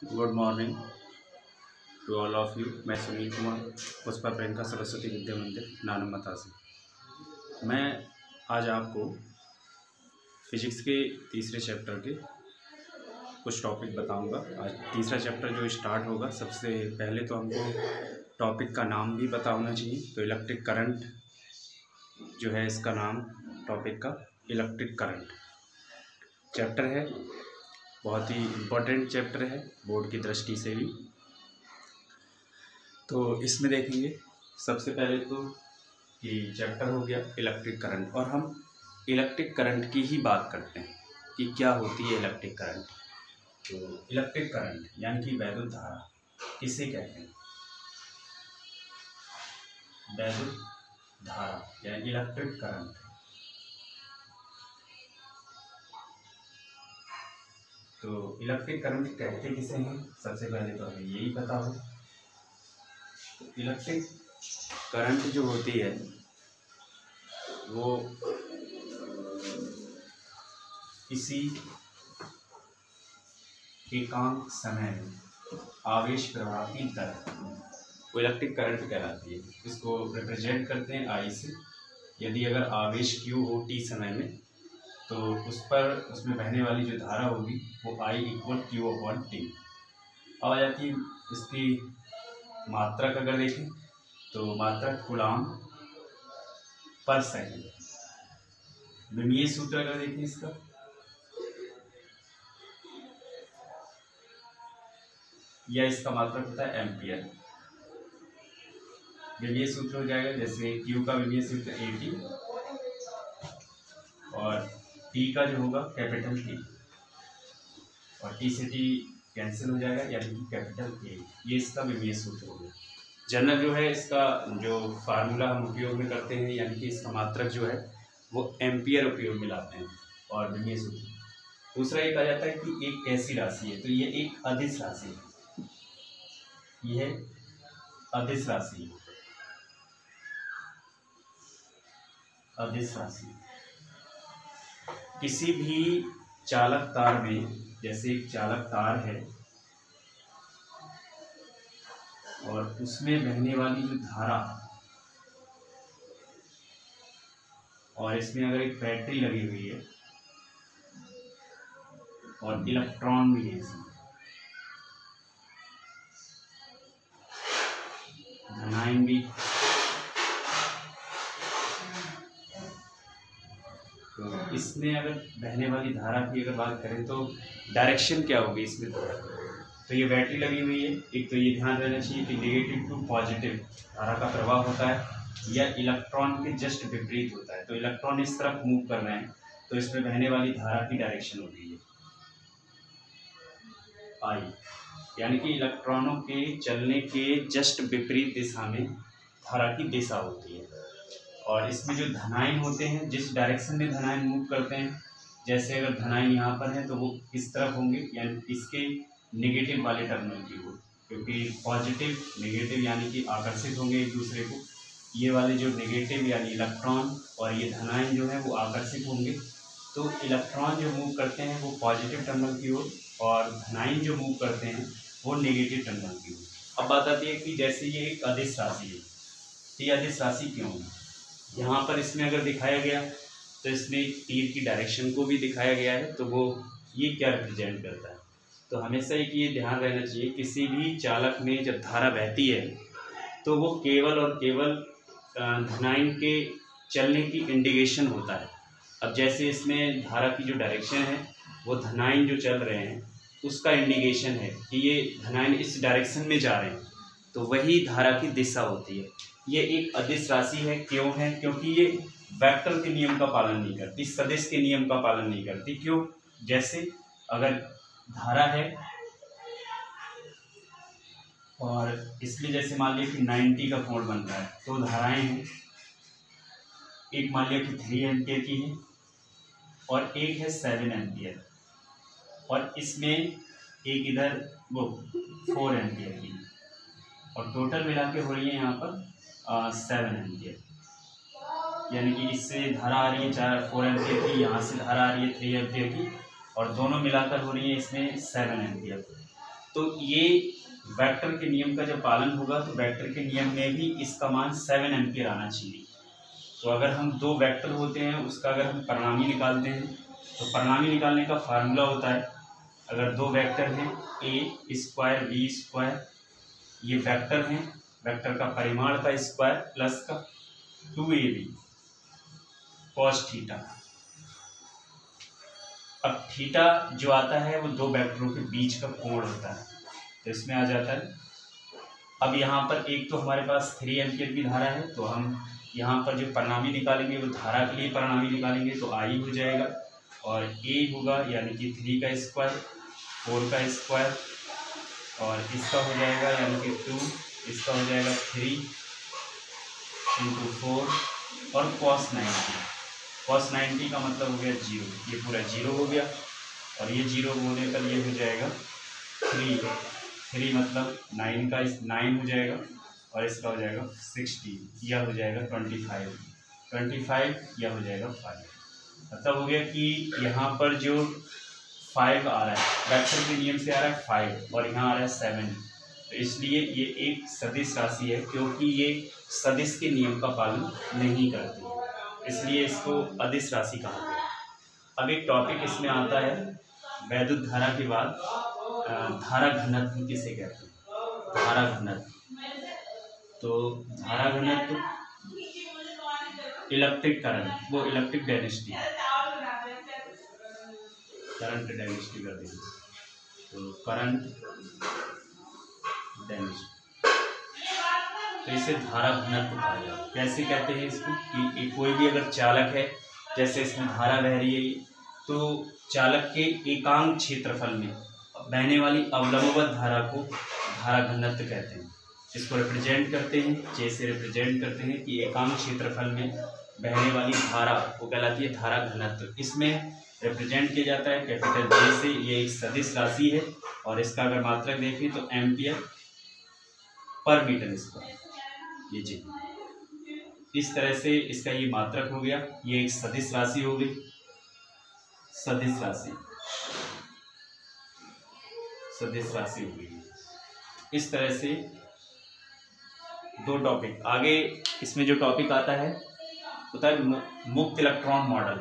Good morning to all of you. मैं सुनील कुमार, पुष्पा प्रियंका सरस्वती विद्या मंदिर नानमता से। मैं आज आपको फिजिक्स के तीसरे चैप्टर के कुछ टॉपिक बताऊंगा। आज तीसरा चैप्टर जो स्टार्ट होगा, सबसे पहले तो हमको टॉपिक का नाम भी पता होना चाहिए। तो इलेक्ट्रिक करंट जो है, इसका नाम टॉपिक का इलेक्ट्रिक करंट चैप्टर है। बहुत ही इम्पोर्टेंट चैप्टर है बोर्ड की दृष्टि से भी। तो इसमें देखेंगे सबसे पहले तो कि चैप्टर हो गया इलेक्ट्रिक करंट, और हम इलेक्ट्रिक करंट की ही बात करते हैं कि क्या होती है इलेक्ट्रिक करंट। तो इलेक्ट्रिक करंट यानी कि वैद्युत धारा किसे कहते हैं? वैद्युत धारा यानी इलेक्ट्रिक करंट। तो इलेक्ट्रिक करंट कहते किसे हैं, सबसे पहले तो हमें यही पता हो। इलेक्ट्रिक करंट जो होती है वो किसी एकांक समय में आवेश प्रवाह की दर वो इलेक्ट्रिक करंट कहलाती है। इसको रिप्रेजेंट करते हैं आई से। यदि अगर आवेश Q हो t समय में, तो उसमें बहने वाली जो धारा होगी वो I = Q/T। अब आ जाती है इसकी मात्रक। अगर देखें तो मात्रक कूलाम पर सेकंड। विमीय सूत्र अगर देखें इसका, या इसका मात्रक होता है एम्पियर। विमीय सूत्र हो जाएगा, जैसे Q का विमीय सूत्र AT और T का जो होगा कैपिटल T, और T से T कैंसिल हो जाएगा यानी कि कैपिटल A। ये इसका विमीय सूत्र होगा। जनरल जो है इसका जो फार्मूला हम उपयोग में करते हैं, यानी कि इसका मात्रक जो है वो एम्पियर उपयोग में लाते हैं और विमीय सूत्र। दूसरा एक आ जाता है कि एक कैसी राशि है, तो ये एक अदिश राशि है। यह अदिश राशि है। अदिश राशि किसी भी चालक तार में, जैसे एक चालक तार है और उसमें बहने वाली जो धारा, और इसमें अगर एक बैटरी लगी हुई है और इलेक्ट्रॉन भी है इसमें, धनायन भी, तो इसमें अगर बहने वाली धारा की अगर बात करें तो डायरेक्शन क्या होगी इसमें? तो ये बैटरी लगी हुई है। एक तो ये ध्यान रहना चाहिए कि नेगेटिव टू पॉजिटिव धारा का प्रवाह होता है या इलेक्ट्रॉन के जस्ट विपरीत होता है। तो इलेक्ट्रॉन इस तरफ मूव कर रहे हैं तो इसमें बहने वाली धारा की डायरेक्शन होती है आई, यानी कि इलेक्ट्रॉनों के चलने के जस्ट विपरीत दिशा में धारा की दिशा होती है। और इसमें जो धनायन होते हैं, जिस डायरेक्शन में धनायन मूव करते हैं, जैसे अगर धनायन यहाँ पर है तो वो इस तरफ होंगे, यानी इसके नेगेटिव वाले टर्मिनल की ओर, क्योंकि पॉजिटिव नेगेटिव यानी कि आकर्षित होंगे एक दूसरे को। ये वाले जो नेगेटिव यानी इलेक्ट्रॉन और ये धनायन जो है वो आकर्षित होंगे। तो इलेक्ट्रॉन जो मूव करते हैं वो पॉजिटिव टर्मिनल की ओर, और धनायन जो मूव करते हैं वो नेगेटिव टर्मिनल की ओर। अब बात आती है कि जैसे ये एक अदिश राशि है, तो ये अदिश राशि क्यों है? यहाँ पर इसमें अगर दिखाया गया तो इसमें तीर की डायरेक्शन को भी दिखाया गया है, तो वो ये क्या रिप्रेजेंट करता है? तो हमेशा एक ये ध्यान रहना चाहिए, किसी भी चालक में जब धारा बहती है तो वो केवल और केवल धनायन के चलने की इंडिकेशन होता है। अब जैसे इसमें धारा की जो डायरेक्शन है वो धनायन जो चल रहे हैं उसका इंडिकेशन है कि ये धनायन इस डायरेक्शन में जा रहे हैं, तो वही धारा की दिशा होती है। ये एक अदिश राशि है। क्यों है? क्योंकि ये वेक्टर के नियम का पालन नहीं करती, सदिश के नियम का पालन नहीं करती। क्यों? जैसे अगर धारा है और इसलिए जैसे मान लिया कि 90 का कोण बन रहा है, तो धाराएं हैं, एक मान लिया कि 3 एम्पियर की है और एक है 7 एम्पियर, और इसमें एक इधर वो 4 एम्पियर की, और टोटल मिला के हो रही है यहाँ पर 7 एम्पियर। यानी कि इससे धारा आ रही है 4 एम्पियर की, यहाँ से धारा आ रही है 3 एम्पियर की, और दोनों मिलाकर हो रही है इसमें 7 एम्पियर। तो ये वेक्टर के नियम का जब पालन होगा तो वेक्टर के नियम में भी इसका मान 7 एम्पीयर आना चाहिए। तो अगर हम दो वेक्टर होते हैं उसका अगर हम परिणामी निकालते हैं तो परिणामी निकालने का फार्मूला होता है, अगर दो वेक्टर हैं a स्क्वायर b स्क्वायर, ये वेक्टर हैं, वेक्टर का परिमाण का स्क्वायर प्लस का 2ab cos थीटा। अब थीटा जो आता है वो दो वेक्टरों के बीच का कोण होता है, तो इसमें आ जाता है। अब यहाँ पर एक तो हमारे पास 3 एम्पीयर की धारा है, तो हम यहाँ पर जो परिणामी निकालेंगे वो धारा के लिए परिणामी निकालेंगे, तो I हो जाएगा और A होगा यानी कि 3 का स्क्वायर 4 का स्क्वायर और इसका हो जाएगा यानी कि 2, इसका हो जाएगा 3 × 4 और cos 90। cos 90 का मतलब हो गया 0, ये पूरा 0 हो गया और ये 0 होने पर ये हो जाएगा 3 मतलब 9 का 9 हो जाएगा और इसका हो जाएगा 16, यह हो जाएगा 25, यह हो जाएगा 5। मतलब हो गया कि यहाँ पर जो 5 आ रहा है वेक्टर के नियम से आ रहा है 5 और यहाँ आ रहा है 7, तो इसलिए ये एक सदिश राशि है, क्योंकि ये सदिश के नियम का पालन नहीं करती है इसलिए इसको अदिश राशि कहा गया। अब एक टॉपिक इसमें आता है वैद्युत धारा के बाद धारा घनत्व किसे कहते हैं, धारा घनत्व। तो धारा घनत्व इलेक्ट्रिक करंट, वो इलेक्ट्रिक डेंसिटी, करंट डेंसिटी कर देंगे, तो करंट डेंसिटी, तो इसे धारा घनत्व कहा जाता है। कैसे कहते हैं इसको कि कोई भी अगर चालक है, जैसे इसमें धारा बह रही है, तो चालक के एकांक क्षेत्रफल में बहने वाली अवलंबवत धारा को धारा घनत्व कहते हैं। इसको रिप्रेजेंट करते हैं, जैसे रिप्रेजेंट करते हैं कि एकांक क्षेत्रफल में बहने वाली धारा वो कहलाती है धारा घनत्व। इसमें रिप्रेजेंट किया जाता है कैपिटल जे से। ये एक सदिश राशि है और इसका अगर मात्रक देखें तो एम्पियर पर मीटर स्क्वायर, ये जी इस तरह से इसका ये मात्रक हो गया। ये एक सदिश राशि हो गई, सदिश राशि हो गई। इस तरह से दो टॉपिक आगे। इसमें जो टॉपिक आता है होता है मुक्त इलेक्ट्रॉन मॉडल।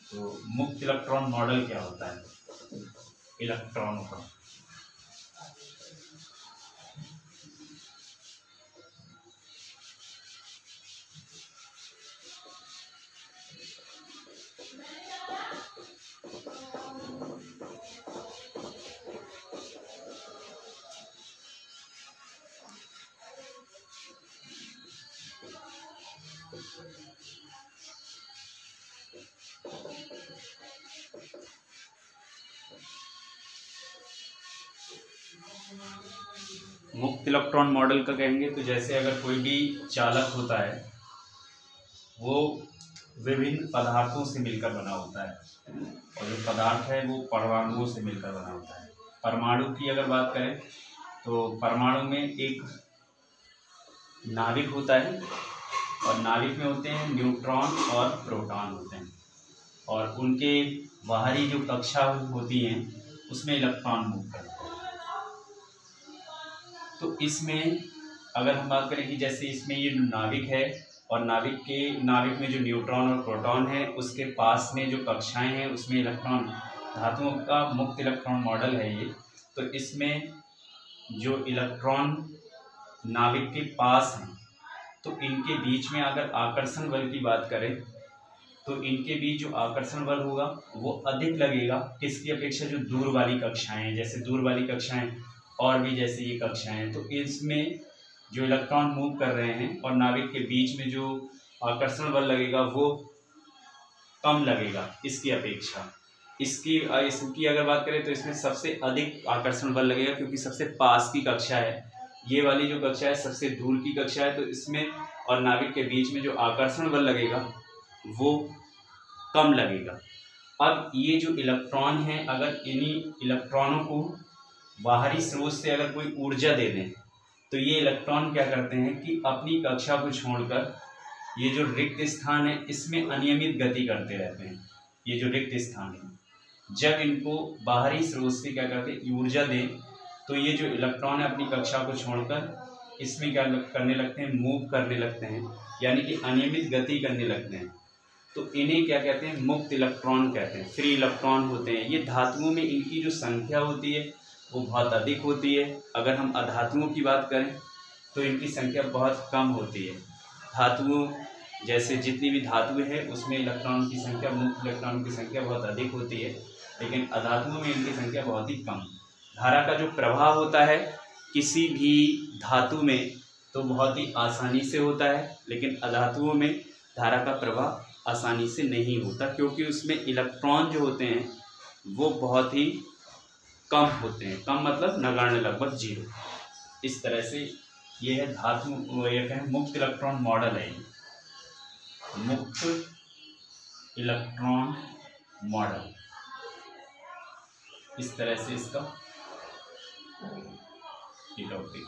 तो मुक्त इलेक्ट्रॉन मॉडल क्या होता है, इलेक्ट्रॉन का। मुक्त इलेक्ट्रॉन मॉडल का कहेंगे तो जैसे अगर कोई भी चालक होता है वो विभिन्न पदार्थों से मिलकर बना होता है, और जो पदार्थ है वो परमाणुओं से मिलकर बना होता है। परमाणु की अगर बात करें तो परमाणु में एक नाभिक होता है और नाभिक में होते हैं न्यूट्रॉन और प्रोटॉन होते हैं, और उनके बाहरी जो कक्षा होती हैं उसमें इलेक्ट्रॉन मूव करते हैं। तो इसमें अगर हम बात करें कि जैसे इसमें ये नाभिक है और नाभिक में जो न्यूट्रॉन और प्रोटॉन है उसके पास में जो कक्षाएं हैं उसमें इलेक्ट्रॉन, धातुओं का मुक्त इलेक्ट्रॉन मॉडल है ये। तो इसमें जो इलेक्ट्रॉन नाभिक के पास हैं तो इनके बीच में अगर आकर्षण बल की बात करें तो इनके बीच जो आकर्षण बल होगा वो अधिक लगेगा किसकी अपेक्षा, जो दूर वाली कक्षाएं हैं। जैसे दूर वाली कक्षाएं और भी जैसे ये कक्षाएं हैं, तो इसमें जो इलेक्ट्रॉन मूव कर रहे हैं और नाभिक के बीच में जो आकर्षण बल लगेगा वो कम लगेगा इसकी अपेक्षा। इसकी अगर बात करें तो इसमें सबसे अधिक आकर्षण बल लगेगा क्योंकि सबसे पास की कक्षा है, ये वाली जो कक्षा है सबसे दूर की कक्षा है। तो इसमें और नाभिक के बीच में जो आकर्षण बल लगेगा वो कम लगेगा। अब ये जो इलेक्ट्रॉन है, अगर इन्हीं इलेक्ट्रॉनों को बाहरी स्रोत से अगर कोई ऊर्जा दे दें तो ये इलेक्ट्रॉन क्या करते हैं कि अपनी कक्षा को छोड़कर ये जो रिक्त स्थान है इसमें अनियमित गति करते रहते हैं। ये जो रिक्त स्थान है जब इनको बाहरी स्रोत से क्या करते हैं, ऊर्जा दें, तो ये जो इलेक्ट्रॉन है अपनी कक्षा को छोड़कर इसमें क्या करने लगते हैं, मूव करने लगते हैं, यानी कि अनियमित गति करने लगते हैं। तो इन्हें क्या कहते हैं, मुक्त इलेक्ट्रॉन कहते हैं, फ्री इलेक्ट्रॉन होते हैं। ये धातुओं में इनकी जो संख्या होती है वो बहुत अधिक होती है। अगर हम अधातुओं की बात करें तो इनकी संख्या बहुत कम होती है। धातुओं जैसे जितनी भी धातुएं हैं उसमें इलेक्ट्रॉन की संख्या, मुक्त इलेक्ट्रॉन की संख्या बहुत अधिक होती है, लेकिन अधातुओं में इनकी संख्या बहुत ही कम। धारा का जो प्रवाह होता है किसी भी धातु में तो बहुत ही आसानी से होता है, लेकिन अधातुओं में धारा का प्रवाह आसानी से नहीं होता, क्योंकि उसमें इलेक्ट्रॉन जो होते हैं वो बहुत ही कम होते हैं। कम मतलब नगण्य, लगभग जीरो। इस तरह से ये है धातु, ये कहें मुक्त इलेक्ट्रॉन मॉडल है, मुक्त इलेक्ट्रॉन मॉडल। इस तरह से इसका टॉपिक